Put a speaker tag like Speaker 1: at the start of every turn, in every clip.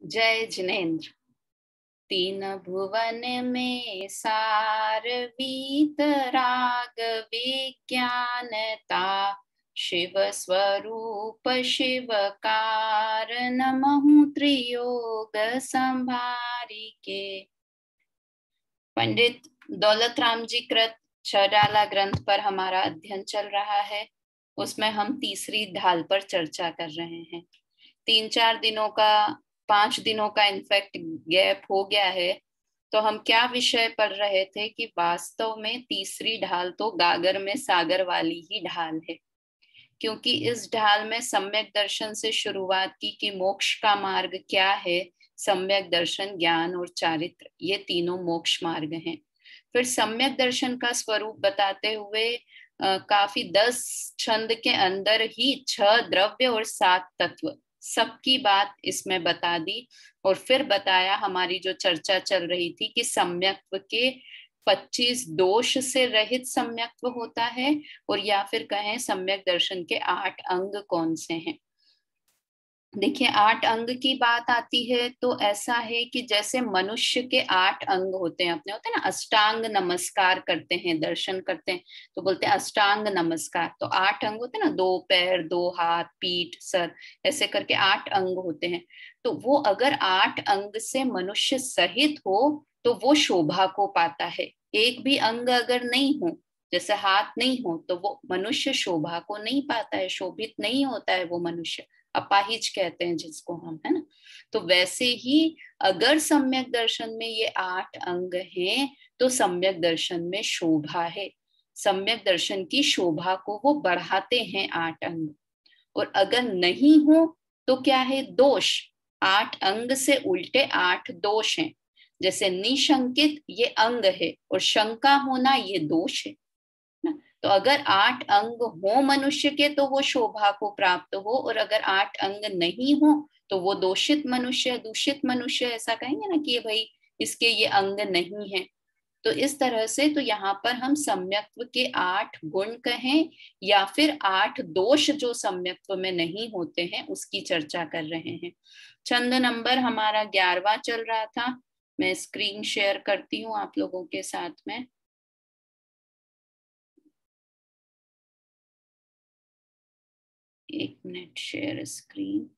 Speaker 1: जय जिनेन्द्र। तीन भुवन में सार वीतराग विज्ञानता, शिव स्वरूप शिव कारणमहु त्रियोग संभारिके। पंडित दौलत राम जी कृत छडाला ग्रंथ पर हमारा अध्ययन चल रहा है। उसमें हम तीसरी ढाल पर चर्चा कर रहे हैं। 3-4 दिनों का 5 दिनों का इनफैक्ट गैप हो गया है। तो हम क्या विषय पढ़ रहे थे कि वास्तव में तीसरी ढाल तो गागर में सागर वाली ही ढाल है, क्योंकि इस ढाल में सम्यक दर्शन से शुरुआत की कि मोक्ष का मार्ग क्या है। सम्यक दर्शन, ज्ञान और चारित्र, ये तीनों मोक्ष मार्ग हैं। फिर सम्यक दर्शन का स्वरूप बताते हुए काफी 10 छंद के अंदर ही 6 द्रव्य और 7 तत्व, सबकी बात इसमें बता दी। और फिर बताया हमारी जो चर्चा चल रही थी कि सम्यक्त्व के 25 दोष से रहित सम्यक्त्व होता है, और या फिर कहें सम्यक दर्शन के 8 अंग कौन से हैं। देखिए, 8 अंग की बात आती है तो ऐसा है कि जैसे मनुष्य के 8 अंग होते हैं, अपने होते हैं ना, अष्टांग नमस्कार करते हैं, दर्शन करते हैं तो बोलते हैं अष्टांग नमस्कार। तो 8 अंग होते हैं ना, 2 पैर, 2 हाथ, पीठ, सर, ऐसे करके 8 अंग होते हैं। तो वो अगर 8 अंग से मनुष्य सहित हो तो वो शोभा को पाता है। एक भी अंग अगर नहीं हो, जैसे हाथ नहीं हो, तो वो मनुष्य शोभा को नहीं पाता है, शोभित नहीं होता है वो मनुष्य, अपाहिज कहते हैं जिसको हम, है ना। तो वैसे ही अगर सम्यक दर्शन में ये 8 अंग हैं तो सम्यक दर्शन में शोभा है। सम्यक दर्शन की शोभा को वो बढ़ाते हैं 8 अंग। और अगर नहीं हो तो क्या है? दोष। 8 अंग से उल्टे 8 दोष हैं। जैसे निशंकित ये अंग है और शंका होना ये दोष है ना। तो अगर 8 अंग हो मनुष्य के तो वो शोभा को प्राप्त हो, और अगर 8 अंग नहीं हो तो वो दोषित मनुष्य, दूषित मनुष्य, ऐसा कहेंगे ना कि भाई इसके ये अंग नहीं है। तो इस तरह से तो यहाँ पर हम सम्यक्त्व के 8 गुण कहें या फिर 8 दोष जो सम्यक्त्व में नहीं होते हैं उसकी चर्चा कर रहे हैं। छंद नंबर हमारा 11वां चल रहा था। मैं स्क्रीन शेयर करती हूँ आप लोगों के साथ में। एक मिनट, शेयर स्क्रीन।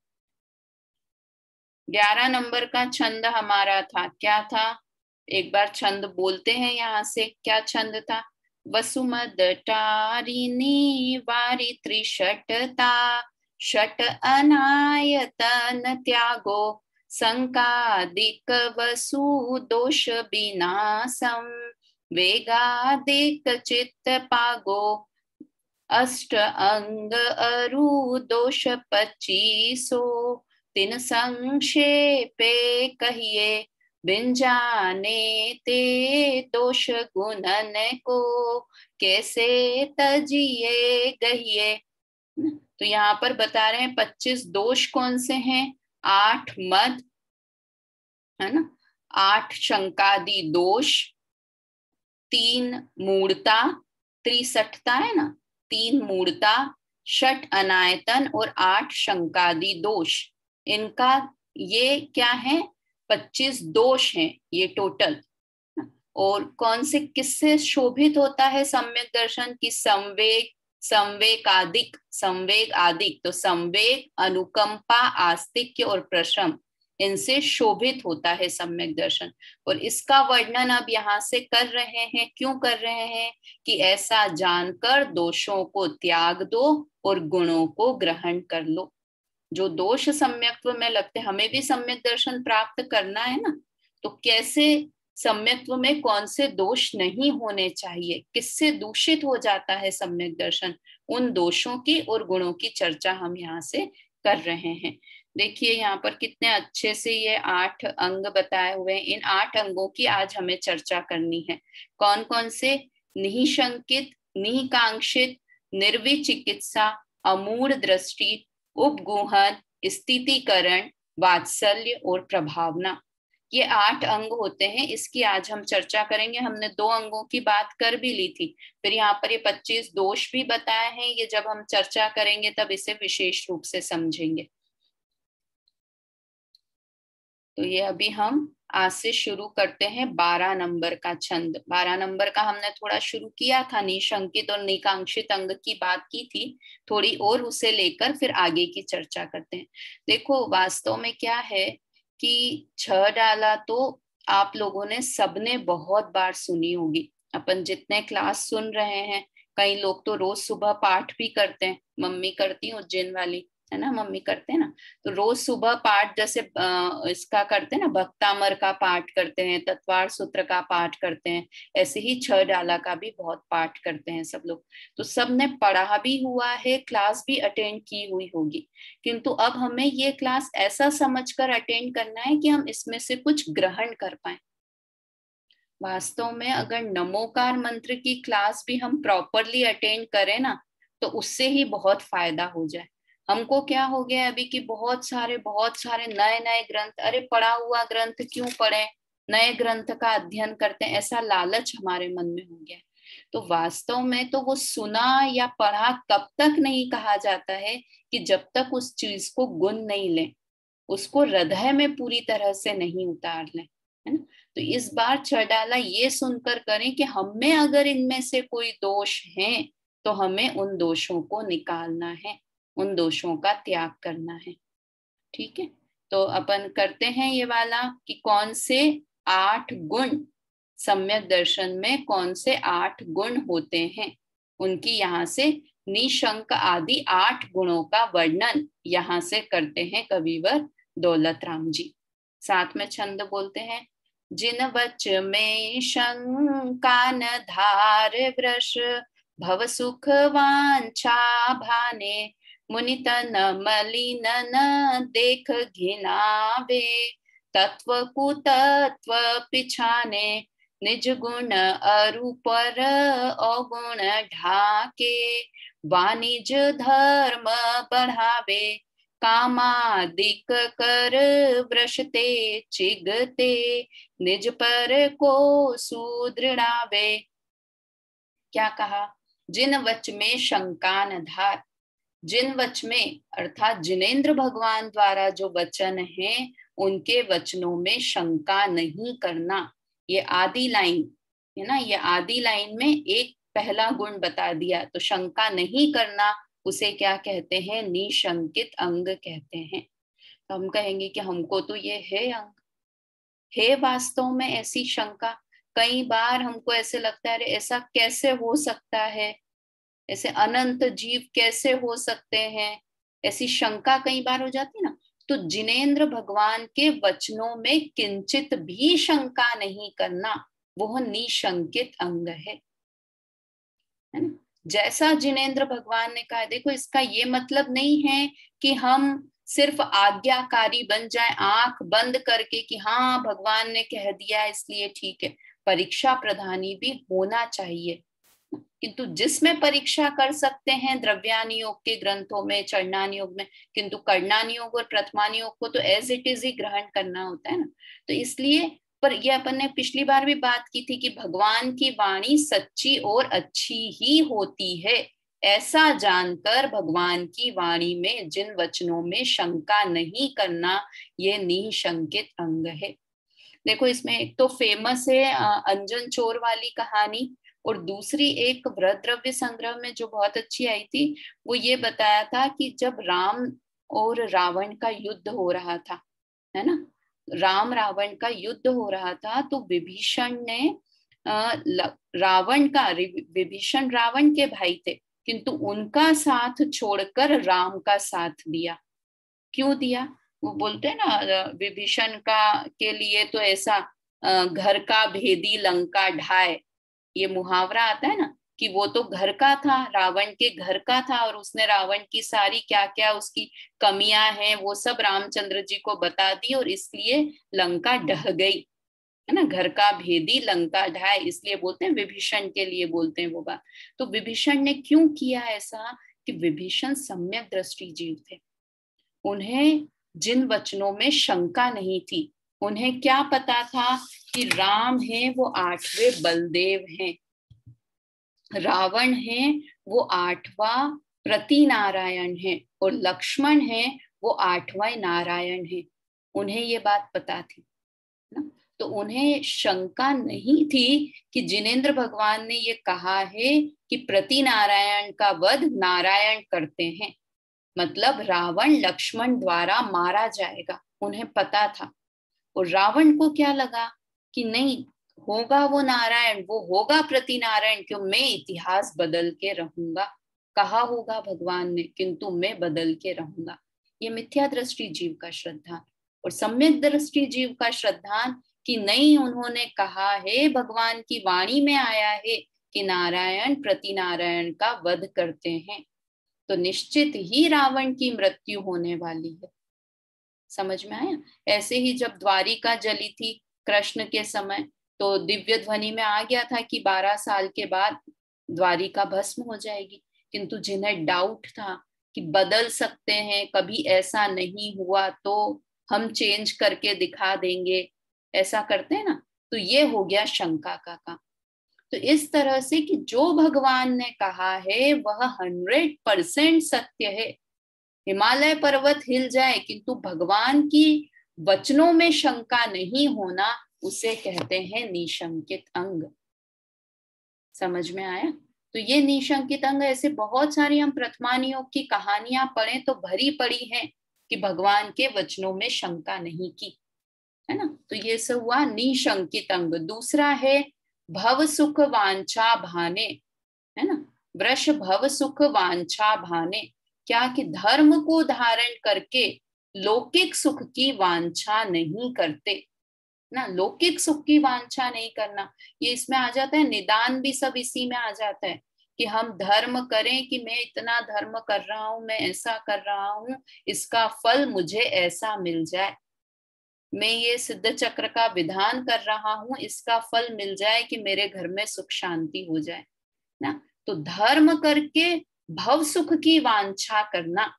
Speaker 1: 11 नंबर का छंद हमारा था, क्या था? एक बार छंद बोलते हैं यहाँ से। क्या छंद था? वसुमद टारिणी वारी त्रिशटता, षट अनायतन त्यागो, संकादिक वसु दोष विनाशम, वेगादिक चित्त पागो, अष्ट अंग अरु दोष 25। तीन संक्षेपे कहिए, बिन जाने ते दोष गुणन को, कैसे तजिए गहिए। तो यहाँ पर बता रहे हैं 25 दोष कौन से हैं। 8 मद, है ना, 8 शंकादि दोष, 3 मूढ़ता, त्रिसठता है ना, 3 मूढ़ता, षट अनायतन और 8 शंकादि दोष। इनका ये क्या है? 25 दोष हैं ये टोटल। और कौन से, किससे शोभित होता है सम्यक दर्शन की? संवेग, संवेगादिक, संवेग आदिक। तो संवेग, अनुकंपा, आस्तिक्य और प्रशम, इनसे शोभित होता है सम्यक दर्शन। और इसका वर्णन अब यहाँ से कर रहे हैं। क्यों कर रहे हैं? कि ऐसा जानकर दोषों को त्याग दो और गुणों को ग्रहण कर लो। जो दोष सम्यक्त्व में लगते, हमें भी सम्यक दर्शन प्राप्त करना है ना, तो कैसे सम्यक्त्व में कौन से दोष नहीं होने चाहिए, किससे दूषित हो जाता है सम्यक दर्शन, उन दोषों की और गुणों की चर्चा हम यहाँ से कर रहे हैं। देखिए यहाँ पर कितने अच्छे से ये 8 अंग बताए हुए हैं। इन 8 अंगों की आज हमें चर्चा करनी है। कौन कौन से? निशंकित, निकांक्षित, निर्विचिकित्सा, अमूढ़ दृष्टि, उपगुहन, स्थितिकरण, वात्सल्य और प्रभावना। ये 8 अंग होते हैं। इसकी आज हम चर्चा करेंगे। हमने 2 अंगों की बात कर भी ली थी। फिर यहाँ पर ये 25 दोष भी बताए हैं। ये जब हम चर्चा करेंगे तब इसे विशेष रूप से समझेंगे। तो ये अभी हम आज से शुरू करते हैं 12 नंबर का छंद। 12 नंबर का हमने थोड़ा शुरू किया था, निशंकित और निकांक्षित अंग की बात की थी थोड़ी, और उसे लेकर फिर आगे की चर्चा करते हैं। देखो वास्तव में क्या है कि छ डाला तो आप लोगों ने सबने बहुत बार सुनी होगी। अपन जितने क्लास सुन रहे हैं, कई लोग तो रोज सुबह पाठ भी करते हैं, मम्मी करती है उज्जैन वाली, है ना, मम्मी करते हैं ना, तो रोज सुबह पाठ जैसे इसका करते हैं ना, भक्तामर का पाठ करते हैं, तत्वार सूत्र का पाठ करते हैं, ऐसे ही छ डाला का भी बहुत पाठ करते हैं सब लोग। तो सबने पढ़ा भी हुआ है, क्लास भी अटेंड की हुई होगी, किंतु अब हमें ये क्लास ऐसा समझकर अटेंड करना है कि हम इसमें से कुछ ग्रहण कर पाए। वास्तव में अगर नमोकार मंत्र की क्लास भी हम प्रॉपरली अटेंड करें ना, तो उससे ही बहुत फायदा हो जाए। हमको क्या हो गया अभी कि बहुत सारे नए नए ग्रंथ, अरे पढ़ा हुआ ग्रंथ क्यों पढ़े, नए ग्रंथ का अध्ययन करते हैं, ऐसा लालच हमारे मन में हो गया। तो वास्तव में तो वो सुना या पढ़ा कब तक नहीं कहा जाता है कि जब तक उस चीज को गुण नहीं लें, उसको हृदय में पूरी तरह से नहीं उतार लें, है ना। तो इस बार छडाला ये सुनकर करें कि हम में अगर इनमें से कोई दोष है तो हमें उन दोषों को निकालना है, उन दोषों का त्याग करना है। ठीक है, तो अपन करते हैं ये वाला कि कौन से 8 गुण, सम्यक दर्शन में कौन से 8 गुण होते हैं, उनकी यहाँ से निशंक आदि 8 गुणों का वर्णन यहाँ से करते हैं कविवर दौलत राम जी। साथ में छंद बोलते हैं। जिन वच में शंका न धार वृष, भव सुख वांछा भाने, मुनि तन मलिन न देख घिनावे, तत्व कुतत्व पिछाने, निज गुण अरूपर अवगुण ढाके, वाणिज धर्म बढ़ावे, कामादिक कर वृषते चिगते, निज पर को सुदृढ़ावे। क्या कहा? जिन वच में शंका न धार, जिन वच में अर्थात जिनेंद्र भगवान द्वारा जो वचन है उनके वचनों में शंका नहीं करना। ये आदि लाइन है ना, ये आदि लाइन में एक पहला गुण बता दिया, तो शंका नहीं करना उसे क्या कहते हैं? निशंकित अंग कहते हैं। तो हम कहेंगे कि हमको तो ये है अंग, है वास्तव में ऐसी शंका। कई बार हमको ऐसे लगता है, अरे ऐसा कैसे हो सकता है, ऐसे अनंत जीव कैसे हो सकते हैं, ऐसी शंका कई बार हो जाती ना। तो जिनेंद्र भगवान के वचनों में किंचित भी शंका नहीं करना, वह निशंकित अंग है ना। जैसा जिनेंद्र भगवान ने कहा, देखो इसका ये मतलब नहीं है कि हम सिर्फ आज्ञाकारी बन जाए, आंख बंद करके कि हाँ भगवान ने कह दिया इसलिए ठीक है। परीक्षा प्रधानी भी होना चाहिए, किंतु जिसमें परीक्षा कर सकते हैं द्रव्यानि योग के ग्रंथों में, चरणानि योग में, किंतु कर्णानि योग और प्रथमानि योग को तो एज इट इज ही ग्रहण करना होता है ना। तो इसलिए, पर ये अपन ने पिछली बार भी बात की थी कि भगवान की वाणी सच्ची और अच्छी ही होती है, ऐसा जानकर भगवान की वाणी में जिन वचनों में शंका नहीं करना, ये निशंकित अंग है। देखो इसमें एक तो फेमस है अंजन चोर वाली कहानी, और दूसरी एक व्रत द्रव्य संग्रह में जो बहुत अच्छी आई थी, वो ये बताया था कि जब राम और रावण का युद्ध हो रहा था, है ना, राम रावण का युद्ध हो रहा था, तो विभीषण ने रावण का, विभीषण रावण के भाई थे, किंतु उनका साथ छोड़कर राम का साथ दिया। क्यों दिया? वो बोलते हैं ना, विभीषण का के लिए तो ऐसा घर का भेदी लंका ढाए, ये मुहावरा आता है ना, कि वो तो घर का था, रावण के घर का था, और उसने रावण की सारी क्या क्या उसकी कमियां हैं वो सब रामचंद्र जी को बता दी, और इसलिए लंका ढह गई, है ना। घर का भेदी लंका ढाए, इसलिए बोलते हैं विभीषण के लिए बोलते हैं वो बात। तो विभीषण ने क्यों किया ऐसा? कि विभीषण सम्यक दृष्टि जीव थे, उन्हें जिन वचनों में शंका नहीं थी, उन्हें क्या पता था कि राम है वो 8वें बलदेव हैं, रावण है वो 8वां प्रति नारायण है, और लक्ष्मण है वो 8वां नारायण है। उन्हें ये बात पता थी ना, तो उन्हें शंका नहीं थी कि जिनेंद्र भगवान ने ये कहा है कि प्रति नारायण का वध नारायण करते हैं, मतलब रावण लक्ष्मण द्वारा मारा जाएगा, उन्हें पता था। और रावण को क्या लगा कि नहीं होगा वो नारायण, वो होगा प्रति नारायण, क्यों मैं इतिहास बदल के रहूंगा, कहा होगा भगवान ने किंतु मैं बदल के रहूंगा। ये मिथ्या दृष्टि जीव का श्रद्धान। और सम्यक दृष्टि जीव का श्रद्धान कि नहीं, उन्होंने कहा है, भगवान की वाणी में आया है कि नारायण प्रति नारायण का वध करते हैं, तो निश्चित ही रावण की मृत्यु होने वाली है। समझ में आया? ऐसे ही जब द्वारिका जली थी कृष्ण के समय, तो दिव्य ध्वनि में आ गया था कि 12 साल के बाद द्वारिका भस्म हो जाएगी, किंतु जिन्हें डाउट था कि बदल सकते हैं, कभी ऐसा नहीं हुआ तो हम चेंज करके दिखा देंगे, ऐसा करते हैं ना, तो ये हो गया शंका का काम। तो इस तरह से कि जो भगवान ने कहा है वह 100% सत्य है। हिमालय पर्वत हिल जाए किंतु भगवान की वचनों में शंका नहीं होना, उसे कहते हैं निशंकित अंग। समझ में आया? तो ये निशंकित अंग, ऐसे बहुत सारी हम प्रथमानियों की कहानियां पढ़ें तो भरी पड़ी हैं कि भगवान के वचनों में शंका नहीं की, है ना। तो ये सब हुआ निशंकित अंग। दूसरा है भव सुख वांछा भाने, है ना, वृष भव सुख वांछा भाने, क्या कि धर्म को धारण करके लौकिक सुख की वांछा नहीं करते ना, लौकिक सुख की वांछा नहीं करना, ये इसमें आ जाता है। निदान भी सब इसी में आ जाता है कि हम धर्म करें कि मैं इतना धर्म कर रहा हूं, मैं ऐसा कर रहा हूं, इसका फल मुझे ऐसा मिल जाए, मैं ये सिद्ध चक्र का विधान कर रहा हूं, इसका फल मिल जाए कि मेरे घर में सुख शांति हो जाए ना। तो धर्म करके भव सुख की वांछा करना,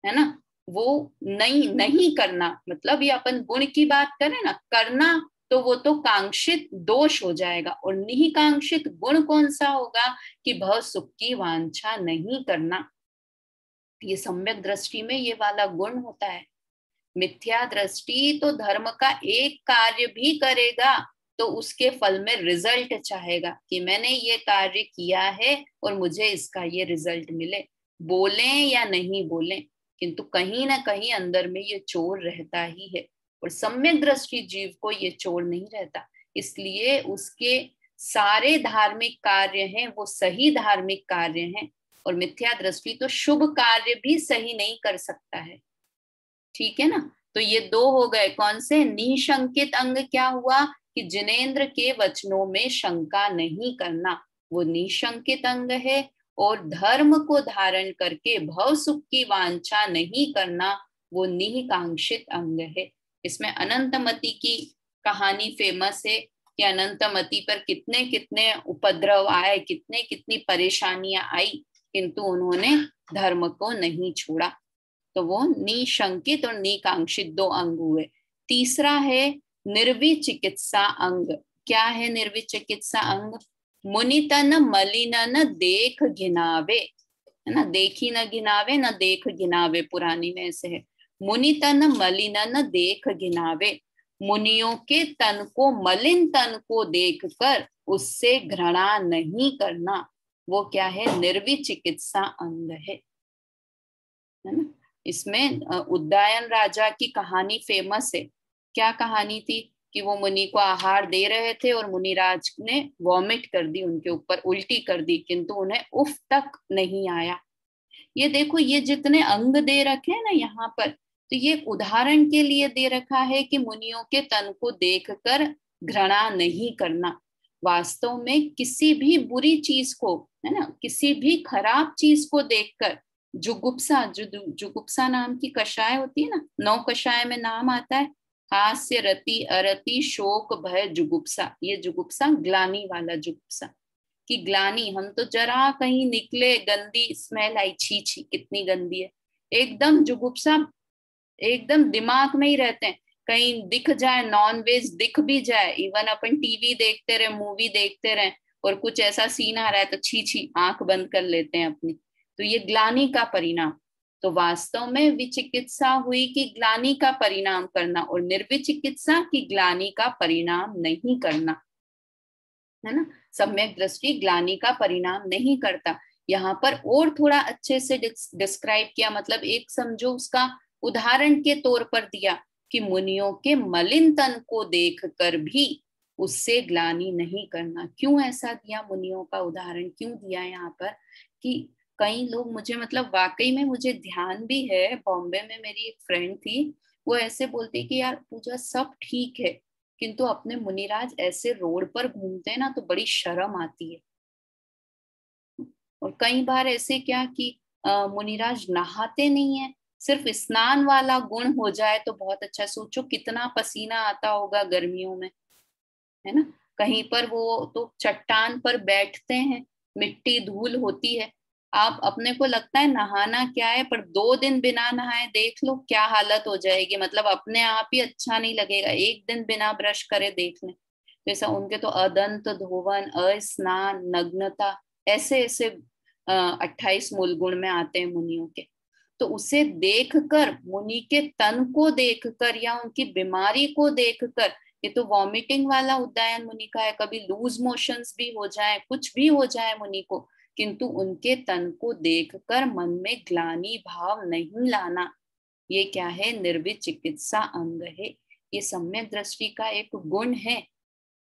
Speaker 1: है ना, वो नहीं करना, मतलब ये अपन गुण की बात करें ना, करना तो वो तो कांक्षित दोष हो जाएगा, और निकांक्षित गुण कौन सा होगा कि भव सुख की वांछा नहीं करना। ये सम्यक दृष्टि में ये वाला गुण होता है। मिथ्या दृष्टि तो धर्म का एक कार्य भी करेगा तो उसके फल में रिजल्ट चाहेगा कि मैंने ये कार्य किया है और मुझे इसका ये रिजल्ट मिले, बोले या नहीं बोले, किंतु कहीं ना कहीं अंदर में ये चोर रहता ही है। और सम्यक दृष्टि जीव को ये चोर नहीं रहता, इसलिए उसके सारे धार्मिक कार्य हैं वो सही धार्मिक कार्य हैं, और मिथ्या दृष्टि तो शुभ कार्य भी सही नहीं कर सकता है। ठीक है ना। तो ये दो हो गए कौन से, निशंकित अंग क्या हुआ कि जिनेंद्र के वचनों में शंका नहीं करना, वो निशंकित अंग है। और धर्म को धारण करके भव सुख की वांछा नहीं करना, वो निकांक्षित अंग है। इसमें अनंतमति की कहानी फेमस है कि अनंतमति पर कितने कितने उपद्रव आए, कितने कितनी परेशानियां आई, किंतु उन्होंने धर्म को नहीं छोड़ा। तो वो निशंकित और निकांक्षित दो अंग हुए। तीसरा है निर्विचिकित्सा अंग। क्या है निर्विचिकित्सा अंग? मुनितन मलिनन देख घिनावे, है ना, देखी न घिनावे न देख घिनावे, पुरानी में ऐसे है। मुनितन मलिनन देख घिनावे, मुनियों के तन को, मलिन तन को देखकर उससे घृणा नहीं करना, वो क्या है, निर्विचिकित्सा अंग है ना। इसमें उद्दायन राजा की कहानी फेमस है। क्या कहानी थी कि वो मुनि को आहार दे रहे थे और मुनिराज ने वॉमिट कर दी उनके ऊपर, उल्टी कर दी, किंतु उन्हें उफ तक नहीं आया। ये देखो, ये जितने अंग दे रखे हैं ना यहाँ पर, तो ये उदाहरण के लिए दे रखा है कि मुनियों के तन को देखकर घृणा नहीं करना। वास्तव में किसी भी बुरी चीज को, है ना, किसी भी खराब चीज को देखकर जुगुप्सा, जुगुप्सा नाम की कषाय होती है ना, 9 कषाय में नाम आता है, हास्य रति अरति शोक भय जुगुप्सा। ये जुगुप्सा ग्लानी वाला जुगुप्सा, कि ग्लानी, हम तो जरा कहीं निकले गंदी स्मेल आई, छी छी कितनी गंदी है, एकदम जुगुप्सा, एकदम दिमाग में ही रहते हैं। कहीं दिख जाए नॉन वेज, दिख भी जाए, इवन अपन टीवी देखते रहे, मूवी देखते रहे और कुछ ऐसा सीन आ रहा है तो छी छी आंख बंद कर लेते हैं अपनी। तो ये ग्लानी का परिणाम। तो वास्तव में विचिकित्सा हुई कि ग्लानि का परिणाम करना, और निर्विचिकित्सा की ग्लानि का परिणाम नहीं करना, है ना। सम्यक दृष्टि ग्लानि का परिणाम नहीं करता। यहाँ पर और थोड़ा अच्छे से डिस्क्राइब किया, मतलब एक समझो उसका उदाहरण के तौर पर दिया कि मुनियों के मलिन तन को देखकर भी उससे ग्लानि नहीं करना। क्यों ऐसा दिया, मुनियों का उदाहरण क्यों दिया यहाँ पर? कि कई लोग मुझे, मतलब वाकई में मुझे ध्यान भी है, बॉम्बे में मेरी एक फ्रेंड थी, वो ऐसे बोलती कि यार पूजा सब ठीक है, किंतु अपने मुनिराज ऐसे रोड पर घूमते हैं ना तो बड़ी शर्म आती है। और कई बार ऐसे क्या कि मुनिराज नहाते नहीं है, सिर्फ स्नान वाला गुण हो जाए तो बहुत अच्छा। सोचो कितना पसीना आता होगा गर्मियों में, है ना। कहीं पर वो तो चट्टान पर बैठते हैं, मिट्टी धूल होती है, आप अपने को लगता है नहाना क्या है, पर 2 दिन बिना नहाए देख लो क्या हालत हो जाएगी, मतलब अपने आप ही अच्छा नहीं लगेगा। एक दिन बिना ब्रश करे देख लें, जैसा उनके तो अदंत धोवन, अस्नान, नग्नता, ऐसे ऐसे 28 मूल गुण में आते हैं मुनियों के। तो उसे देखकर, मुनि के तन को देखकर या उनकी बीमारी को देखकर, ये तो वॉमिटिंग वाला उद्यान मुनि का है, कभी लूज मोशंस भी हो जाए, कुछ भी हो जाए मुनि को, किंतु उनके तन को देखकर मन में ग्लानि भाव नहीं लाना, ये क्या है, निर्विचिकित्सा अंग है। ये सम्यक दृष्टि का एक गुण है।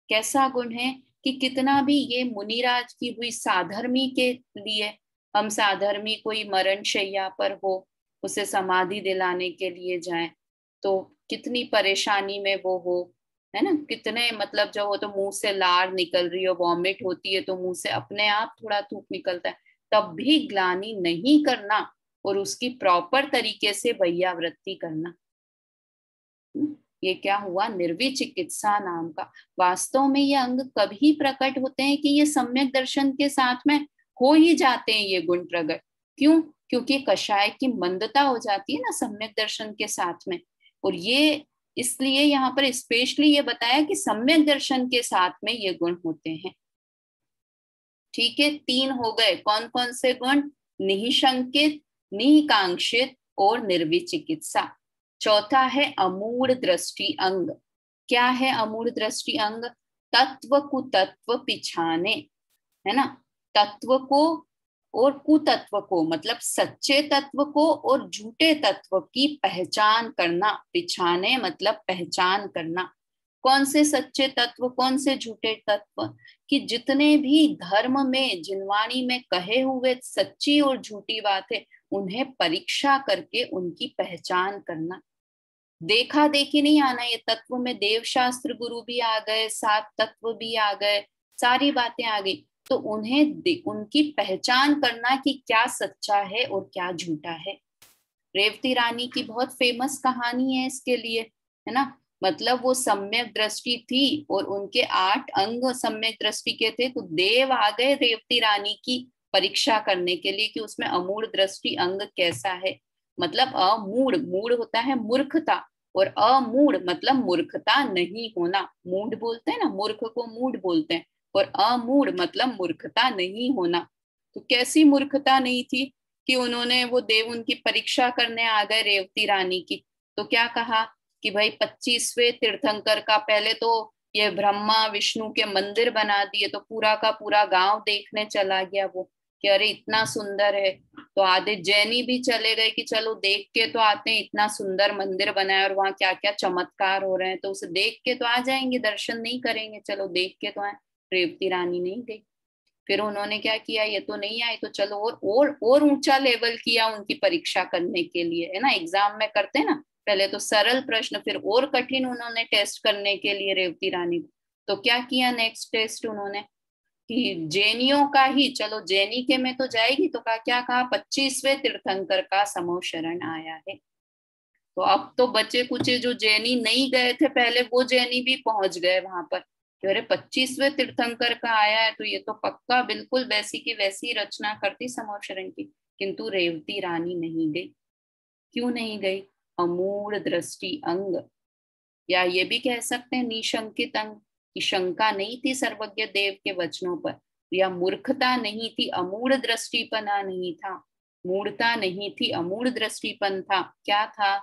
Speaker 1: कैसा गुण है कि कितना भी ये मुनिराज की हुई साधर्मी के लिए, हम साधर्मी कोई मरण शैया पर हो, उसे समाधि दिलाने के लिए जाएं, तो कितनी परेशानी में वो हो, है ना, कितने, मतलब जब वो तो मुंह से लार निकल रही हो, वॉमिट होती है तो मुंह से अपने आप थोड़ा थूक निकलता है, तब भी ग्लानि नहीं करना और उसकी प्रॉपर तरीके से वैयावृत्ति करना। ये क्या हुआ, निर्विचिकित्सा नाम का। वास्तव में ये अंग कभी प्रकट होते हैं कि ये सम्यक दर्शन के साथ में हो ही जाते हैं ये गुण प्रकट। क्यों? क्योंकि कषाय की मंदता हो जाती है ना सम्यक दर्शन के साथ में, और ये इसलिए यहाँ पर स्पेशली ये बताया कि सम्यक दर्शन के साथ में ये गुण होते हैं। ठीक है, 3 हो गए, कौन कौन से गुण? निःशंकित, निकांक्षित और निर्विचिकित्सा। चौथा है अमूढ़ दृष्टि अंग। क्या है अमूढ़ दृष्टि अंग? तत्व कुतत्व पिछाने, है ना, तत्व को और कुतत्व को, मतलब सच्चे तत्व को और झूठे तत्व की पहचान करना। पिछाने मतलब पहचान करना। कौन से सच्चे तत्व, कौन से झूठे तत्व? कि जितने भी धर्म में, जिनवाणी में कहे हुए सच्ची और झूठी बात है, उन्हें परीक्षा करके उनकी पहचान करना। देखा देखी नहीं आना, ये तत्व में देव शास्त्र गुरु भी आ गए, 7 तत्व भी आ गए, सारी बातें आ गई, तो उन्हें उनकी पहचान करना कि क्या सच्चा है और क्या झूठा है। रेवती रानी की बहुत फेमस कहानी है इसके लिए, है ना। मतलब वो सम्यक दृष्टि थी और उनके 8 अंग सम्यक दृष्टि के थे, तो देव आ गए रेवती रानी की परीक्षा करने के लिए कि उसमें अमूढ़ दृष्टि अंग कैसा है। मतलब अमूढ़, मूढ़ होता है मूर्खता, और अमूढ़ मतलब मूर्खता नहीं होना। मूढ़ बोलते हैं ना, मूर्ख को मूढ़ बोलते हैं, और अमूढ़ मतलब मूर्खता नहीं होना। तो कैसी मूर्खता नहीं थी कि उन्होंने, वो देव उनकी परीक्षा करने आ गए रेवती रानी की, तो क्या कहा कि भाई 25वें तीर्थंकर का, पहले तो ये ब्रह्मा विष्णु के मंदिर बना दिए, तो पूरा का पूरा गांव देखने चला गया वो कि अरे इतना सुंदर है। तो आधे जैनी भी चले गए कि चलो देख के तो आते हैं, इतना सुंदर मंदिर बनाया और वहां क्या क्या चमत्कार हो रहे हैं, तो उसे देख के तो आ जाएंगे, दर्शन नहीं करेंगे, चलो देख के तो आए। रेवती रानी नहीं गई। फिर उन्होंने क्या किया, ये तो नहीं आए तो चलो और ऊंचा लेवल किया उनकी परीक्षा करने के लिए, है ना। एग्जाम में करते हैं ना, पहले तो सरल प्रश्न, फिर और कठिन उन्होंने टेस्ट करने के लिए रेवती रानी को। तो क्या किया नेक्स्ट टेस्ट उन्होंने कि जैनियों का ही, चलो जैनी के में तो जाएगी, तो क्या कहा, 25वें तीर्थंकर का समूह शरण आया है। तो अब तो बचे कुचे जो जैनी नहीं गए थे पहले, वो जैनी भी पहुंच गए वहां पर कि अरे 25वें तीर्थंकर का आया है, तो ये तो पक्का बिल्कुल वैसी की वैसी रचना करती समूह शरण की। किंतु रेवती रानी नहीं गई। क्यों नहीं गई? अमूढ़ दृष्टि अंग, या ये भी कह सकते हैं निशंकित अंग, की शंका नहीं थी सर्वज्ञ देव के वचनों पर, या मूर्खता नहीं थी, अमूढ़ दृष्टिपना नहीं था। मूढ़ता नहीं थी, अमूढ़ दृष्टिपन था। क्या था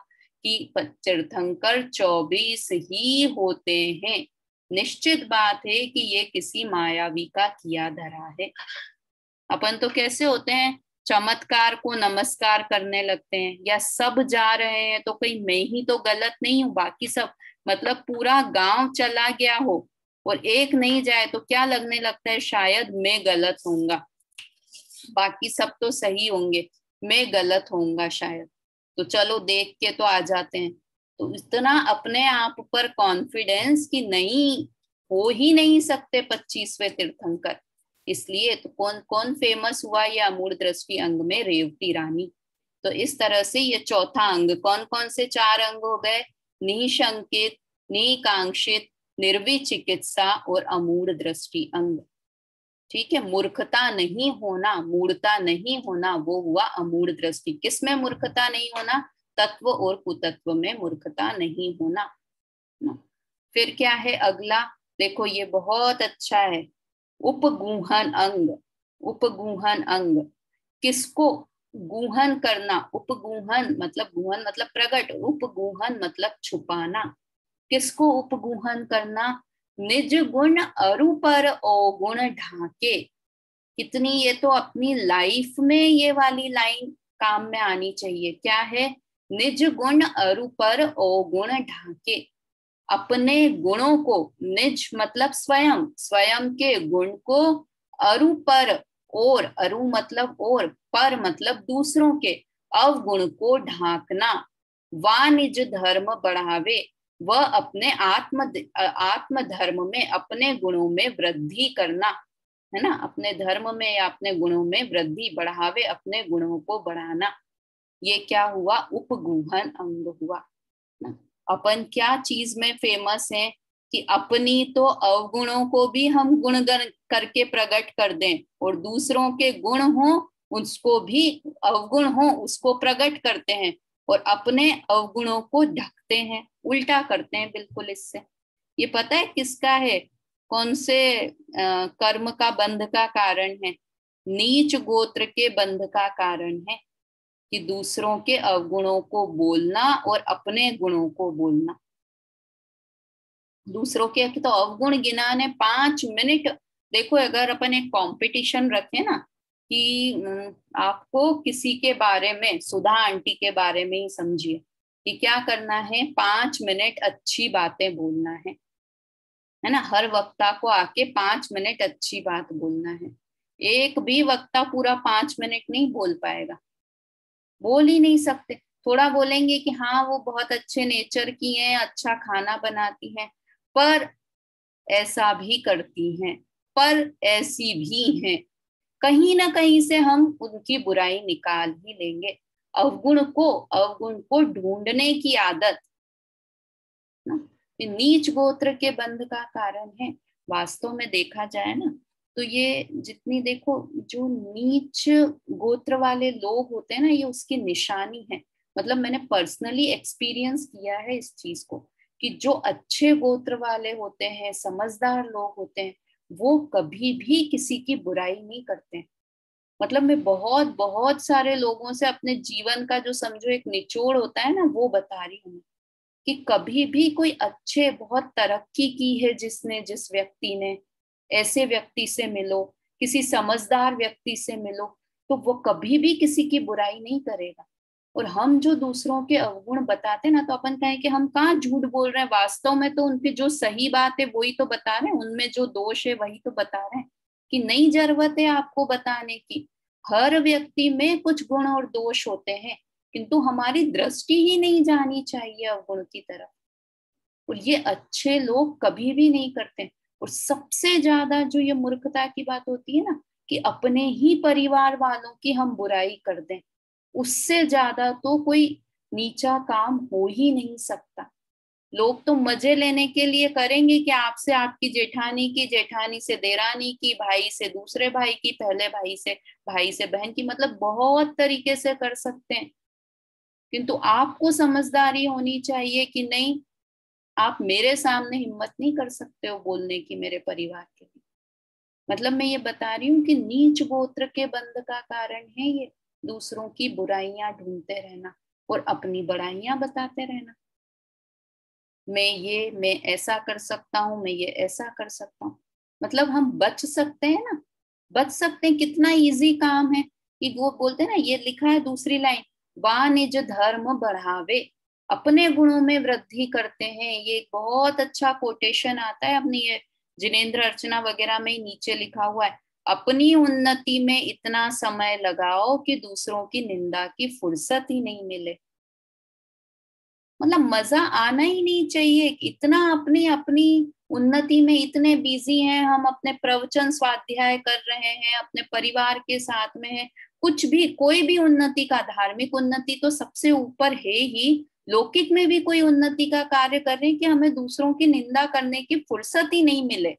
Speaker 1: कि तीर्थंकर 24 ही होते हैं। निश्चित बात है कि ये किसी मायावी का किया धरा है। अपन तो कैसे होते हैं, चमत्कार को नमस्कार करने लगते हैं, या सब जा रहे हैं तो कहीं मैं ही तो गलत नहीं हूँ, बाकी सब, मतलब पूरा गांव चला गया हो और एक नहीं जाए तो क्या लगने लगता है, शायद मैं गलत होऊंगा, बाकी सब तो सही होंगे, मैं गलत होऊंगा शायद, तो चलो देख के तो आ जाते हैं। तो इतना अपने आप पर कॉन्फिडेंस कि नहीं, हो ही नहीं सकते 25वें तीर्थंकर। इसलिए तो कौन कौन फेमस हुआ, ये अमूढ़ दृष्टि अंग में रेवती रानी। तो इस तरह से ये चौथा अंग, कौन कौन से 4 अंग हो गए, निशंकित, निकांक्षित, निर्विचिकित्सा और अमूढ़ दृष्टि अंग। ठीक है, मूर्खता नहीं होना, मूढ़ता नहीं होना, वो हुआ अमूढ़ दृष्टि। किसमें मूर्खता नहीं होना, तत्व और कुतत्व में मूर्खता नहीं होना। फिर क्या है अगला, देखो ये बहुत अच्छा है, उपगूहन अंग। उपगूहन अंग, किसको गुहन करना, उपगूहन मतलब गुहन मतलब प्रकट, उपगूहन मतलब छुपाना। किसको उपगूहन करना, निज गुण अरु पर अवगुण ढाके। कितनी, ये तो अपनी लाइफ में ये वाली लाइन काम में आनी चाहिए। क्या है, निज गुण अरु पर अवगुण ढाके। अपने गुणों को, निज मतलब स्वयं, स्वयं के गुण को, अरु पर, और अरु मतलब और, पर मतलब दूसरों के अवगुण को ढांकना। वा निज धर्म बढ़ावे, वह अपने आत्म धर्म में अपने गुणों में वृद्धि करना, है ना, अपने धर्म में या अपने गुणों में वृद्धि, बढ़ावे अपने गुणों को बढ़ाना। ये क्या हुआ, उपगूहन अंग हुआ ना। अपन क्या चीज में फेमस है कि अपनी तो अवगुणों को भी हम गुणगण करके प्रकट कर दें, और दूसरों के गुण हो उसको भी, अवगुण हो उसको प्रकट करते हैं, और अपने अवगुणों को ढकते हैं, उल्टा करते हैं बिल्कुल इससे। ये पता है किसका है, कौन से कर्म का बंध का कारण है, नीच गोत्र के बंध का कारण है, कि दूसरों के अवगुणों को बोलना और अपने गुणों को बोलना। दूसरों के तो अवगुण गिनाने 5 मिनट। देखो अगर अपन एक कंपटीशन रखें ना, कि आपको किसी के बारे में, सुधा आंटी के बारे में ही समझिए, कि क्या करना है, 5 मिनट अच्छी बातें बोलना है ना, हर वक्ता को आके 5 मिनट अच्छी बात बोलना है। एक भी वक्ता पूरा 5 मिनट नहीं बोल पाएगा, बोल ही नहीं सकते। थोड़ा बोलेंगे कि हाँ वो बहुत अच्छे नेचर की हैं, अच्छा खाना बनाती हैं, पर ऐसा भी करती हैं, पर ऐसी भी हैं, कहीं ना कहीं से हम उनकी बुराई निकाल ही लेंगे। अवगुण को ढूंढने की आदत ना, ये नीच गोत्र के बंध का कारण है। वास्तव में देखा जाए ना, तो ये जितनी देखो, जो नीच गोत्र वाले लोग होते हैं ना, ये उसकी निशानी है। मतलब मैंने पर्सनली एक्सपीरियंस किया है इस चीज को, कि जो अच्छे गोत्र वाले होते हैं, समझदार लोग होते हैं, वो कभी भी किसी की बुराई नहीं करते। मतलब मैं बहुत बहुत सारे लोगों से अपने जीवन का जो समझो एक निचोड़ होता है ना, वो बता रही हूँ, कि कभी भी कोई अच्छे, बहुत तरक्की की है जिसने, जिस व्यक्ति ने, ऐसे व्यक्ति से मिलो, किसी समझदार व्यक्ति से मिलो, तो वो कभी भी किसी की बुराई नहीं करेगा। और हम जो दूसरों के अवगुण बताते ना, तो अपन कहें कि हम कहाँ झूठ बोल रहे हैं, वास्तव में तो उनकी जो सही बात है वही तो बता रहे हैं, उनमें जो दोष है वही तो बता रहे हैं, कि नहीं जरूरत है आपको बताने की। हर व्यक्ति में कुछ गुण और दोष होते हैं, किंतु हमारी दृष्टि ही नहीं जानी चाहिए अवगुण की तरफ। और ये अच्छे लोग कभी भी नहीं करते। और सबसे ज्यादा जो ये मूर्खता की बात होती है ना, कि अपने ही परिवार वालों की हम बुराई कर दें, उससे ज्यादा तो कोई नीचा काम हो ही नहीं सकता। लोग तो मजे लेने के लिए करेंगे कि आपसे आपकी जेठानी की, जेठानी से देरानी की, भाई से दूसरे भाई की, पहले भाई से बहन की, मतलब बहुत तरीके से कर सकते हैं। किंतु आपको समझदारी होनी चाहिए कि नहीं, आप मेरे सामने हिम्मत नहीं कर सकते हो बोलने की मेरे परिवार के लिए। मतलब मैं ये बता रही हूँ कि नीच गोत्र के बंध का कारण है ये। दूसरों की बुराइयां ढूंढते रहना और अपनी बड़ाइयां बताते रहना। मैं ऐसा कर सकता हूँ, मैं ये ऐसा कर सकता हूँ। मतलब हम बच सकते हैं ना, बच सकते हैं। कितना इजी काम है कि वो बोलते हैं ना, ये लिखा है दूसरी लाइन, वा निज धर्म बढ़ावे, अपने गुणों में वृद्धि करते हैं। ये एक बहुत अच्छा कोटेशन आता है अपनी ये जिनेंद्र अर्चना वगैरह में ही नीचे लिखा हुआ है। अपनी उन्नति में इतना समय लगाओ कि दूसरों की निंदा की फुर्सत ही नहीं मिले। मतलब मजा आना ही नहीं चाहिए। इतना अपनी अपनी उन्नति में इतने बिजी हैं हम, अपने प्रवचन स्वाध्याय कर रहे हैं, अपने परिवार के साथ में है, कुछ भी कोई भी उन्नति का, धार्मिक उन्नति तो सबसे ऊपर है ही, लौकिक में भी कोई उन्नति का कार्य कर रहे हैं कि हमें दूसरों की निंदा करने की फुर्सत ही नहीं मिले,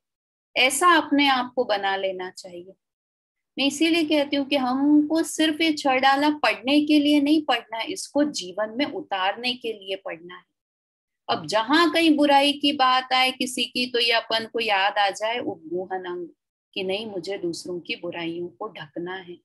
Speaker 1: ऐसा अपने आप को बना लेना चाहिए। मैं इसीलिए कहती हूँ कि हमको सिर्फ ये छह डाला पढ़ने के लिए नहीं पढ़ना है, इसको जीवन में उतारने के लिए पढ़ना है। अब जहां कहीं बुराई की बात आए किसी की, तो ये अपन को याद आ जाए उपगूहन अंग कि नहीं, मुझे दूसरों की बुराइयों को ढकना है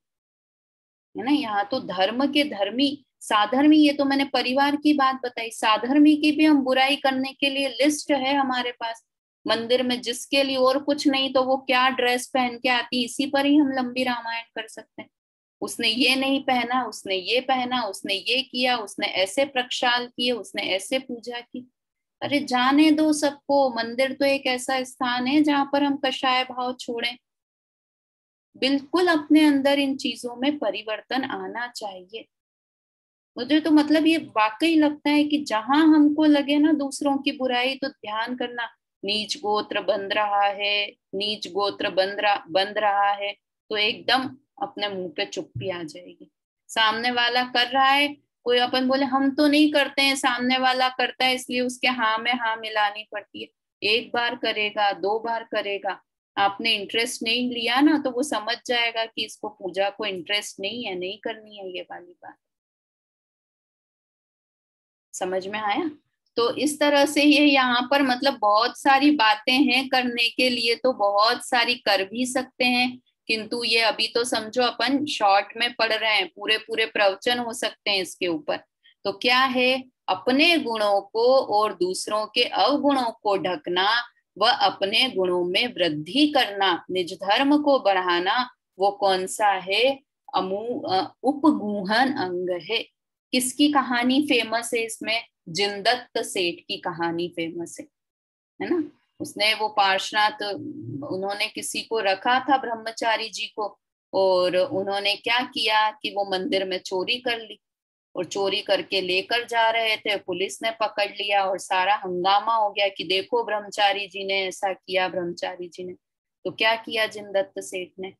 Speaker 1: ना। यहाँ तो धर्म के धर्मी, साधर्मी, ये तो मैंने परिवार की बात बताई, साधर्मी की भी हम बुराई करने के लिए लिस्ट है हमारे पास। मंदिर में जिसके लिए और कुछ नहीं तो वो क्या ड्रेस पहन के आती, इसी पर ही हम लंबी रामायण कर सकते हैं। उसने ये नहीं पहना, उसने ये पहना, उसने ये किया, उसने ऐसे प्रक्षाल किए, उसने ऐसे पूजा की। अरे जाने दो सबको, मंदिर तो एक ऐसा स्थान है जहां पर हम कषाय भाव छोड़ें। बिल्कुल अपने अंदर इन चीजों में परिवर्तन आना चाहिए। मुझे तो मतलब ये वाकई लगता है कि जहां हमको लगे ना दूसरों की बुराई, तो ध्यान करना, नीच गोत्र बन रहा है, नीच गोत्र बन रहा है, तो एकदम अपने मुंह पे चुप्पी आ जाएगी। सामने वाला कर रहा है, कोई अपन बोले हम तो नहीं करते हैं, सामने वाला करता है इसलिए उसके हाँ में हाँ मिलानी पड़ती है। एक बार करेगा, दो बार करेगा, आपने इंटरेस्ट नहीं लिया ना, तो वो समझ जाएगा कि इसको पूजा को इंटरेस्ट नहीं है, नहीं करनी है ये वाली बात। समझ में आया? तो इस तरह से ये यहाँ पर मतलब बहुत सारी बातें हैं करने के लिए, तो बहुत सारी कर भी सकते हैं, किंतु ये अभी तो समझो अपन शॉर्ट में पढ़ रहे हैं, पूरे पूरे प्रवचन हो सकते हैं इसके ऊपर। तो क्या है, अपने गुणों को और दूसरों के अवगुणों को ढकना, व अपने गुणों में वृद्धि करना, निज धर्म को बढ़ाना, वो कौन सा है? अमू उपगूहन अंग है। किसकी कहानी फेमस है इसमें? जिनदत्त सेठ की कहानी फेमस है ना। उसने वो पार्श्वनाथ, उन्होंने किसी को रखा था ब्रह्मचारी जी को, और उन्होंने क्या किया कि वो मंदिर में चोरी कर ली, और चोरी करके लेकर जा रहे थे, पुलिस ने पकड़ लिया और सारा हंगामा हो गया कि देखो ब्रह्मचारी जी ने ऐसा किया, ब्रह्मचारी जी ने। तो क्या किया जिनदत्त सेठ ने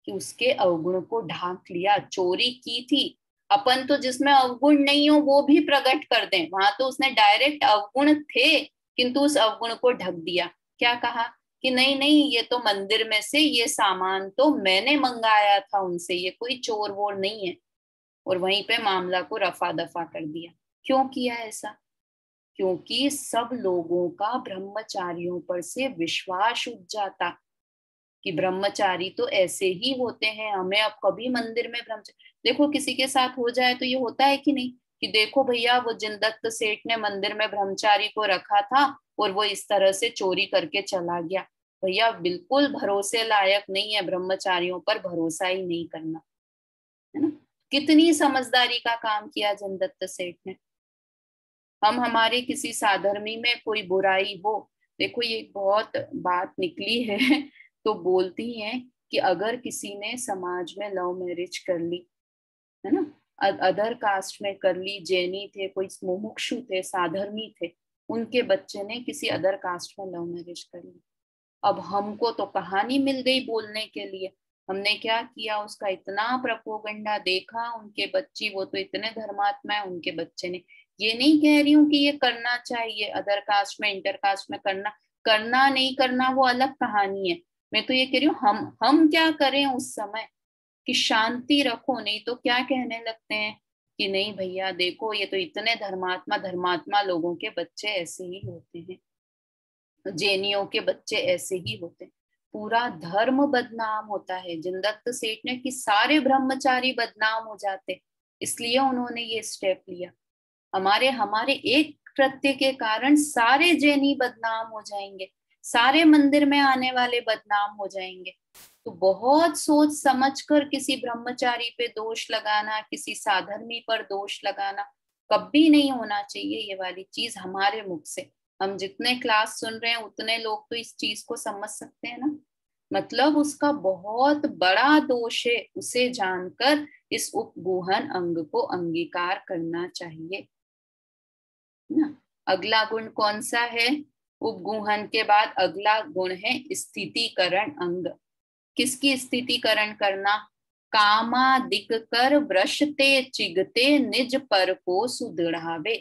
Speaker 1: कि उसके अवगुण को ढांक लिया। चोरी की थी, अपन तो जिसमें अवगुण नहीं हो वो भी प्रकट कर दें, वहां तो उसने डायरेक्ट अवगुण थे, किंतु उस अवगुण को ढक दिया। क्या कहा कि नहीं नहीं, ये तो मंदिर में से ये सामान तो मैंने मंगाया था उनसे, ये कोई चोर वोर नहीं है। और वहीं पे मामला को रफा दफा कर दिया। क्यों किया ऐसा? क्योंकि सब लोगों का ब्रह्मचारियों पर से विश्वास उठ जाता कि ब्रह्मचारी तो ऐसे ही होते हैं, हमें अब कभी मंदिर में ब्रह्मचारी, देखो किसी के साथ हो जाए तो ये होता है कि नहीं, कि देखो भैया वो जिनदत्त सेठ ने मंदिर में ब्रह्मचारी को रखा था और वो इस तरह से चोरी करके चला गया। भैया बिल्कुल भरोसे लायक नहीं है, ब्रह्मचारियों पर भरोसा ही नहीं करना, है ना। कितनी समझदारी का काम किया जिनदत्त सेठ ने। हम हमारे किसी साधर्मी में कोई बुराई हो, देखो ये बहुत बात निकली है तो बोलती हैं कि अगर किसी ने समाज में लव मैरिज कर ली, है ना, अदर कास्ट में कर ली, जैनी थे, कोई मुमुक्षु थे, साधर्मी थे, उनके बच्चे ने किसी अदर कास्ट में लव मैरिज कर ली। अब हमको तो कहानी मिल गई बोलने के लिए, हमने क्या किया, उसका इतना प्रोपोगंडा देखा, उनके बच्ची वो तो इतने धर्मात्मा है, उनके बच्चे ने। ये नहीं कह रही हूँ कि ये करना चाहिए, अदर कास्ट में इंटर कास्ट में करना, करना नहीं करना वो अलग कहानी है। मैं तो ये कह रही हूँ हम क्या करें उस समय कि शांति रखो, नहीं तो क्या कहने लगते हैं कि नहीं भैया देखो ये तो इतने धर्मात्मा धर्मात्मा लोगों के बच्चे ऐसे ही होते हैं, जैनियों के बच्चे ऐसे ही होते हैं। पूरा धर्म बदनाम होता है। जिनदत्त सेठ ने कि सारे ब्रह्मचारी बदनाम हो जाते, इसलिए उन्होंने ये स्टेप लिया। हमारे हमारे एक कृत्य के कारण सारे जैनी बदनाम हो जाएंगे, सारे मंदिर में आने वाले बदनाम हो जाएंगे। तो बहुत सोच समझकर किसी ब्रह्मचारी पे दोष लगाना, किसी साधर्मी पर दोष लगाना कभी नहीं होना चाहिए। ये वाली चीज हमारे मुख से, हम जितने क्लास सुन रहे हैं उतने लोग तो इस चीज को समझ सकते हैं ना। मतलब उसका बहुत बड़ा दोष है, उसे जानकर इस उपगूहन अंग को अंगीकार करना चाहिए ना। अगला गुण कौन सा है? उपगूहन के बाद अगला गुण है स्थितिकरण अंग। किसकी स्थितिकरण करना? कामादिक कर वृषते चिगते निज पर को सुदृढ़ावे।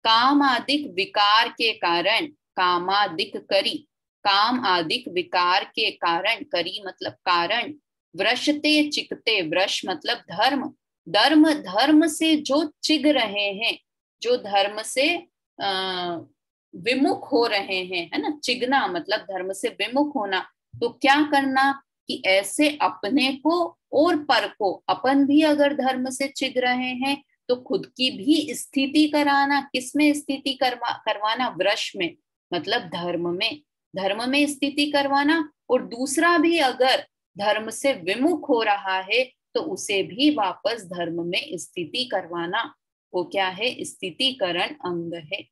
Speaker 1: कामादिक विकार के कारण, कामादिक करी, काम आदिक विकार के कारण, करी मतलब कारण, वृषते चिकते, वृष मतलब धर्म, धर्म धर्म से जो चिग रहे हैं, जो धर्म से विमुख हो रहे हैं, है ना। चिगना मतलब धर्म से विमुख होना। तो क्या करना कि ऐसे अपने को और पर को, अपन भी अगर धर्म से चिग रहे हैं तो खुद की भी स्थिति कराना। किसमें स्थिति करवाना? वृष में, मतलब धर्म में, धर्म में स्थिति करवाना। और दूसरा भी अगर धर्म से विमुख हो रहा है तो उसे भी वापस धर्म में स्थिति करवाना। वो क्या है? स्थितिकरण अंग है।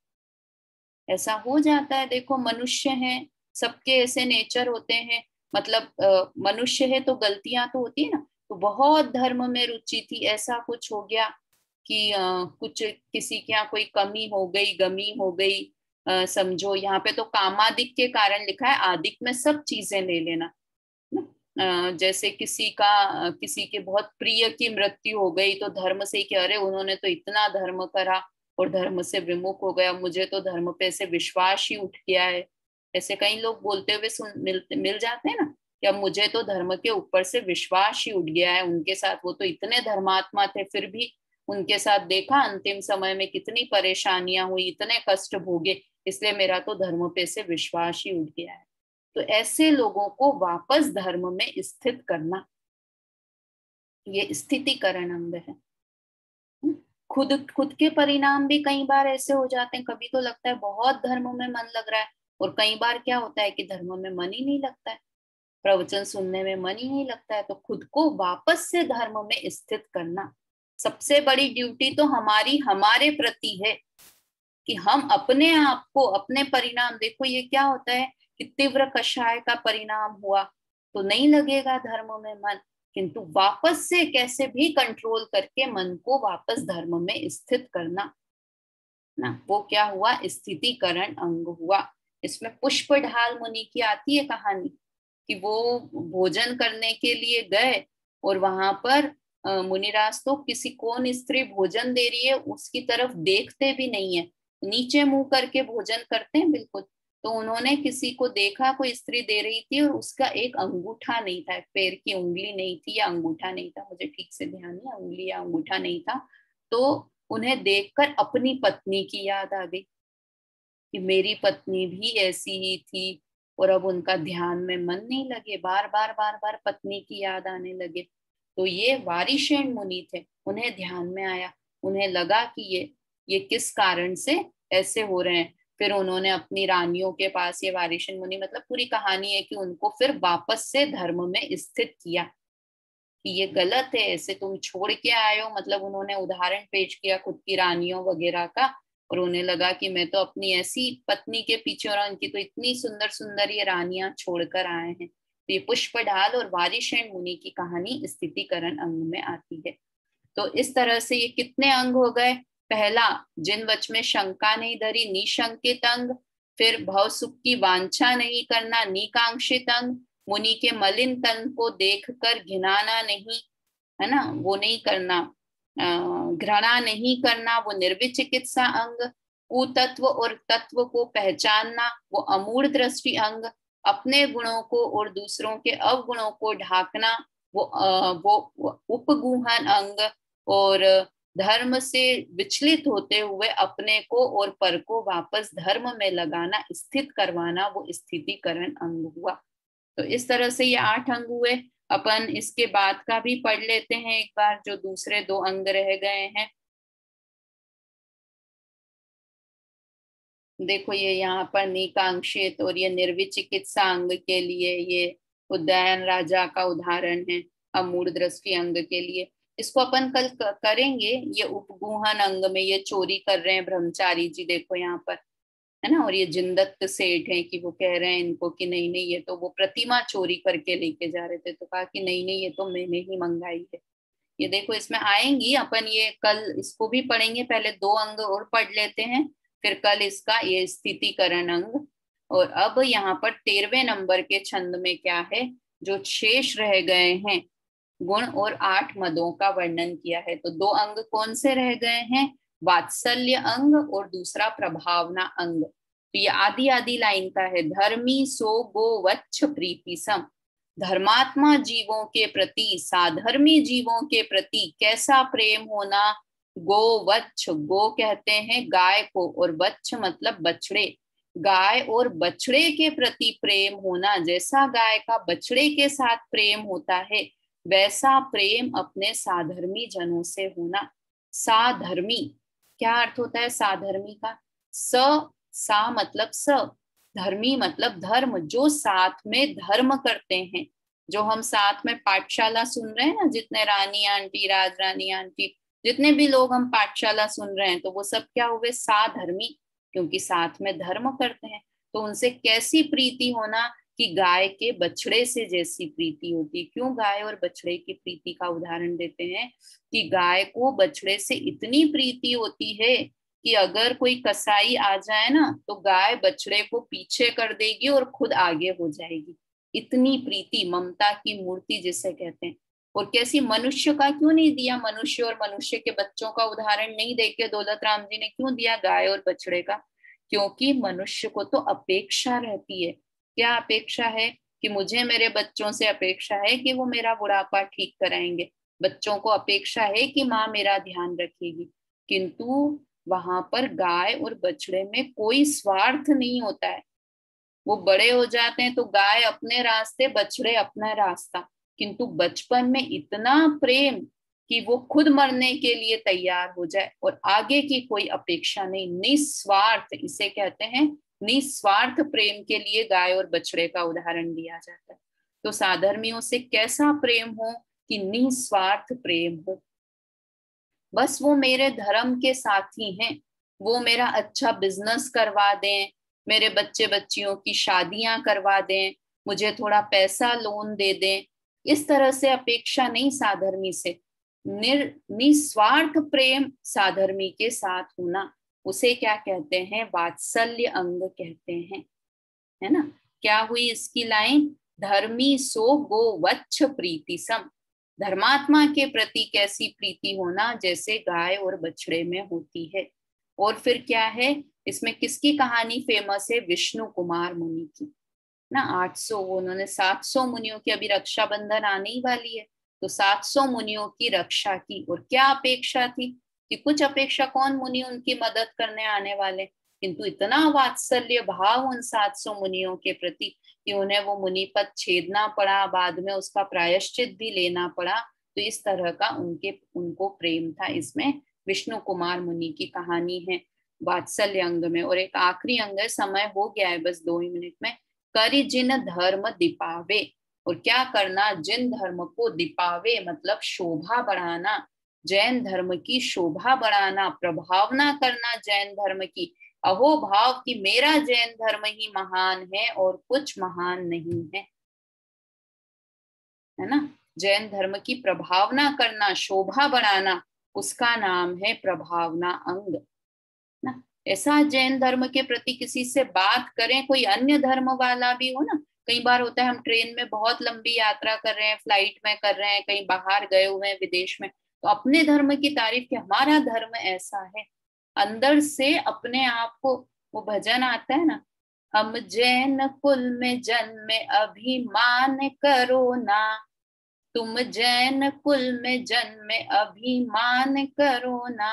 Speaker 1: ऐसा हो जाता है। देखो मनुष्य हैं, सबके ऐसे नेचर होते हैं। मतलब मनुष्य है तो गलतियां तो होती है ना। तो बहुत धर्म में रुचि थी, ऐसा कुछ हो गया कि कुछ किसी के यहाँ कोई कमी हो गई, गमी हो गई। समझो यहाँ पे तो कामादिक के कारण लिखा है, आदिक में सब चीजें ले लेना ना। जैसे किसी के बहुत प्रिय की मृत्यु हो गई तो धर्म से कि अरे उन्होंने तो इतना धर्म करा और धर्म से विमुख हो गया, मुझे तो धर्म पे से विश्वास ही उठ गया है। ऐसे कई लोग बोलते हुए मिल जाते हैं ना कि अब मुझे तो धर्म के ऊपर से विश्वास ही उठ गया है। उनके साथ, वो तो इतने धर्मात्मा थे, फिर भी उनके साथ देखा अंतिम समय में कितनी परेशानियां हुई, इतने कष्ट भोगे, इसलिए मेरा तो धर्म पे से विश्वास ही उठ गया है। तो ऐसे लोगों को वापस धर्म में स्थित करना, ये स्थितिकरण अंग है। खुद खुद के परिणाम भी कई बार ऐसे हो जाते हैं। कभी तो लगता है बहुत धर्म में मन लग रहा है, और कई बार क्या होता है कि धर्म में मन ही नहीं लगता है, प्रवचन सुनने में मन ही नहीं लगता है। तो खुद को वापस से धर्म में स्थित करना सबसे बड़ी ड्यूटी तो हमारी हमारे प्रति है कि हम अपने आप को, अपने परिणाम देखो। ये क्या होता है कि तीव्र कषाय का परिणाम हुआ तो नहीं लगेगा धर्म में मन, किंतु वापस से कैसे भी कंट्रोल करके मन को वापस धर्म में स्थित करना ना, वो क्या हुआ? स्थितिकरण अंग हुआ। इसमें पुष्प ढाल मुनि की आती है कहानी कि वो भोजन करने के लिए गए और वहां पर मुनिराज तो किसी कौन स्त्री भोजन दे रही है उसकी तरफ देखते भी नहीं है, नीचे मुंह करके भोजन करते हैं बिल्कुल। तो उन्होंने किसी को देखा, कोई स्त्री दे रही थी और उसका एक अंगूठा नहीं था, पैर की उंगली नहीं थी या अंगूठा नहीं था, मुझे ठीक से ध्यान नहीं, उंगली या अंगूठा नहीं था। तो उन्हें देखकर अपनी पत्नी की याद आ गई कि मेरी पत्नी भी ऐसी ही थी, और अब उनका ध्यान में मन नहीं लगे, बार बार बार बार पत्नी की याद आने लगे। तो ये वारिशेन मुनि थे, उन्हें ध्यान में आया, उन्हें लगा कि ये किस कारण से ऐसे हो रहे हैं। फिर उन्होंने अपनी रानियों के पास, ये वारिशेन मुनि मतलब पूरी कहानी है कि उनको फिर वापस से धर्म में स्थित किया कि ये गलत है, ऐसे तुम छोड़ के आए हो। मतलब उन्होंने उदाहरण पेश किया खुद की रानियों वगैरह का, और उन्हें लगा कि मैं तो अपनी ऐसी पत्नी के पीछे, और उनकी तो इतनी सुंदर सुंदर ये रानियां छोड़कर आए हैं। तो ये पुष्पढाल और वारिशेन मुनि की कहानी स्थितिकरण अंग में आती है। तो इस तरह से ये कितने अंग हो गए? पहला, जिन वच में शंका नहीं धरी, निशंकित अंग। फिर भव सुख की वांछा नहीं करना, निकांक्षित अंग। मुनि के मलिन तन को देखकर घिनाना नहीं, है ना, वो नहीं करना, घृणा नहीं करना, वो निर्विचिकित्सा अंग। कुतत्व और तत्व को पहचानना, वो अमूढ़ दृष्टि अंग। अपने गुणों को और दूसरों के अवगुणों को ढाकना, वो उपगूहन अंग। और धर्म से विचलित होते हुए अपने को और पर को वापस धर्म में लगाना, स्थित करवाना, वो स्थितिकरण अंग हुआ। तो इस तरह से ये 8 अंग हुए। अपन इसके बाद का भी पढ़ लेते हैं एक बार, जो दूसरे 2 अंग रह गए हैं। देखो ये यहाँ पर निकांक्षित और ये निर्विचिकित्सा अंग के लिए ये उदयन राजा का उदाहरण है, अमूढ़ दृष्टि अंग के लिए। इसको अपन कल करेंगे। ये उपगूहन अंग में ये चोरी कर रहे हैं ब्रह्मचारी जी, देखो यहाँ पर, है ना। और ये जिनदत्त सेठ है कि वो कह रहे हैं इनको कि नहीं नहीं ये तो वो प्रतिमा चोरी करके लेके जा रहे थे, तो कहा कि नहीं नहीं ये तो मैंने ही मंगाई है। ये देखो इसमें आएंगी, अपन ये कल इसको भी पढ़ेंगे। पहले 2 अंग और पढ़ लेते हैं, फिर कल इसका ये स्थितिकरण अंग। और अब यहाँ पर 13वें नंबर के छंद में क्या है, जो शेष रह गए हैं गुण और 8 मदों का वर्णन किया है। तो 2 अंग कौन से रह गए हैं, वात्सल्य अंग और दूसरा प्रभावना अंग। तो ये आधी आधी लाइन का है। धर्मी सो गो वच्छ प्रीति सम, धर्मात्मा जीवों के प्रति, साधर्मी जीवों के प्रति कैसा प्रेम होना। गो वच्छ, गो कहते हैं गाय को, और वच्छ मतलब बछड़े। गाय और बछड़े के प्रति प्रेम होना, जैसा गाय का बछड़े के साथ प्रेम होता है वैसा प्रेम अपने साधर्मी जनों से होना। साधर्मी क्या अर्थ होता है साधर्मी का, सा मतलब स, धर्मी मतलब धर्म, जो साथ में धर्म करते हैं। जो हम साथ में पाठशाला सुन रहे हैं ना, जितने रानी आंटी, राज रानी आंटी, जितने भी लोग हम पाठशाला सुन रहे हैं, तो वो सब क्या हुए, साधर्मी, क्योंकि साथ में धर्म करते हैं। तो उनसे कैसी प्रीति होना, कि गाय के बछड़े से जैसी प्रीति होती। क्यों गाय और बछड़े की प्रीति का उदाहरण देते हैं, कि गाय को बछड़े से इतनी प्रीति होती है कि अगर कोई कसाई आ जाए ना, तो गाय बछड़े को पीछे कर देगी और खुद आगे हो जाएगी। इतनी प्रीति, ममता की मूर्ति जिसे कहते हैं। और कैसी, मनुष्य का क्यों नहीं दिया, मनुष्य और मनुष्य के बच्चों का उदाहरण नहीं देके दौलत राम जी ने क्यों दिया गाय और बछड़े का, क्योंकि मनुष्य को तो अपेक्षा रहती है। क्या अपेक्षा है, कि मुझे मेरे बच्चों से अपेक्षा है कि वो मेरा बुढ़ापा ठीक कराएंगे। बच्चों को अपेक्षा है कि माँ मेरा ध्यान रखेगी। किंतु वहां पर गाय और बछड़े में कोई स्वार्थ नहीं होता है। वो बड़े हो जाते हैं तो गाय अपने रास्ते, बछड़े अपना रास्ता, किंतु बचपन में इतना प्रेम कि वो खुद मरने के लिए तैयार हो जाए और आगे की कोई अपेक्षा नहीं, निस्वार्थ, इसे कहते हैं निस्वार्थ प्रेम के लिए गाय और बछड़े का उदाहरण दिया जाता है। तो साधर्मियों से कैसा प्रेम हो, कि निस्वार्थ प्रेम हो। बस वो मेरे धर्म के साथी हैं, वो मेरा अच्छा बिजनेस करवा दें, मेरे बच्चे बच्चियों की शादियां करवा दें, मुझे थोड़ा पैसा लोन दे दें, इस तरह से अपेक्षा नहीं साधर्मी से। निस्वार्थ प्रेम साधर्मी के साथ होना, उसे क्या कहते हैं, वात्सल्य अंग कहते हैं, है ना। क्या हुई इसकी लाइन, धर्मी सो गो वच्छ प्रीति सम, धर्मात्मा के प्रति कैसी प्रीति होना, जैसे गाय और बछड़े में होती है। और फिर क्या है, इसमें किसकी कहानी फेमस है, विष्णु कुमार मुनि की ना। 800, उन्होंने 700 मुनियों की, अभी रक्षाबंधन आने ही वाली है, तो 700 मुनियों की रक्षा की। और क्या अपेक्षा थी, कि कुछ अपेक्षा, कौन मुनि उनकी मदद करने आने वाले, किंतु इतना वात्सल्य भाव उन 700 मुनियों के प्रति कि उन्हें वो मुनि पद छेदना पड़ा, बाद में उसका प्रायश्चित भी लेना पड़ा। तो इस तरह का उनको प्रेम था। इसमें विष्णु कुमार मुनि की कहानी है वात्सल्य अंग में। और एक आखिरी अंग है, समय हो गया है बस 2 ही मिनट में, करि जिन धर्म दीपावे। और क्या करना, जिन धर्म को दीपावे मतलब शोभा बढ़ाना, जैन धर्म की शोभा बढ़ाना, प्रभावना करना जैन धर्म की, अहो भाव कि मेरा जैन धर्म ही महान है और कुछ महान नहीं है ना। जैन धर्म की प्रभावना करना, शोभा बढ़ाना, उसका नाम है प्रभावना अंग ना। ऐसा जैन धर्म के प्रति किसी से बात करें, कोई अन्य धर्म वाला भी हो ना। कई बार होता है हम ट्रेन में बहुत लंबी यात्रा कर रहे हैं, फ्लाइट में कर रहे हैं, कहीं बाहर गए हुए हैं विदेश में, तो अपने धर्म की तारीफ कि हमारा धर्म ऐसा है, अंदर से अपने आप को, वो भजन आता है ना, हम जैन कुल में जन्मे अभिमान करो ना, तुम जैन कुल में जन्मे अभिमान करो ना,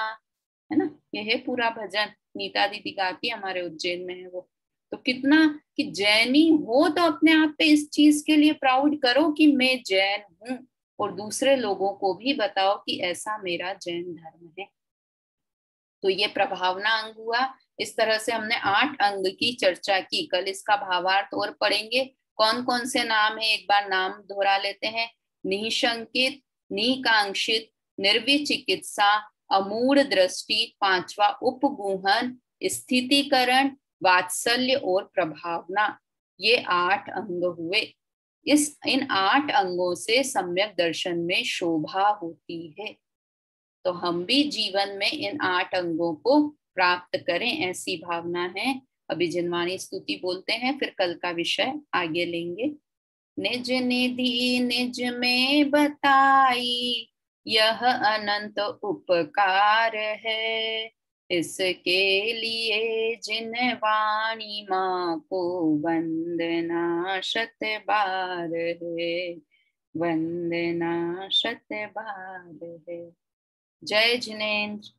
Speaker 1: है ना। ये है पूरा भजन, नीता दीदी गाती, हमारे उज्जैन में है वो। तो कितना कि जैनी हो तो अपने आप पे इस चीज के लिए प्राउड करो कि मैं जैन हूं, और दूसरे लोगों को भी बताओ कि ऐसा मेरा जैन धर्म है। तो ये प्रभावना अंग हुआ। इस तरह से हमने 8 अंग की चर्चा की। कल इसका भावार्थ और पढ़ेंगे। कौन कौन से नाम है, एक बार नाम दोहरा लेते हैं। निशंकित, निकांक्षित, निर्विचिकित्सा, अमूढ़ दृष्टि, 5वां उपगुहन, स्थितिकरण, वात्सल्य और प्रभावना। ये 8 अंग हुए। इन 8 अंगों से सम्यक दर्शन में शोभा होती है। तो हम भी जीवन में इन 8 अंगों को प्राप्त करें, ऐसी भावना है। अभी जिनवाणी स्तुति बोलते हैं, फिर कल का विषय आगे लेंगे। निज निधि निज में बताई, यह अनंत उपकार है। इसके लिए जिन वाणी माँ को वंदना शत बार है, वंदना शत बार है। जय जिनेन्द्र।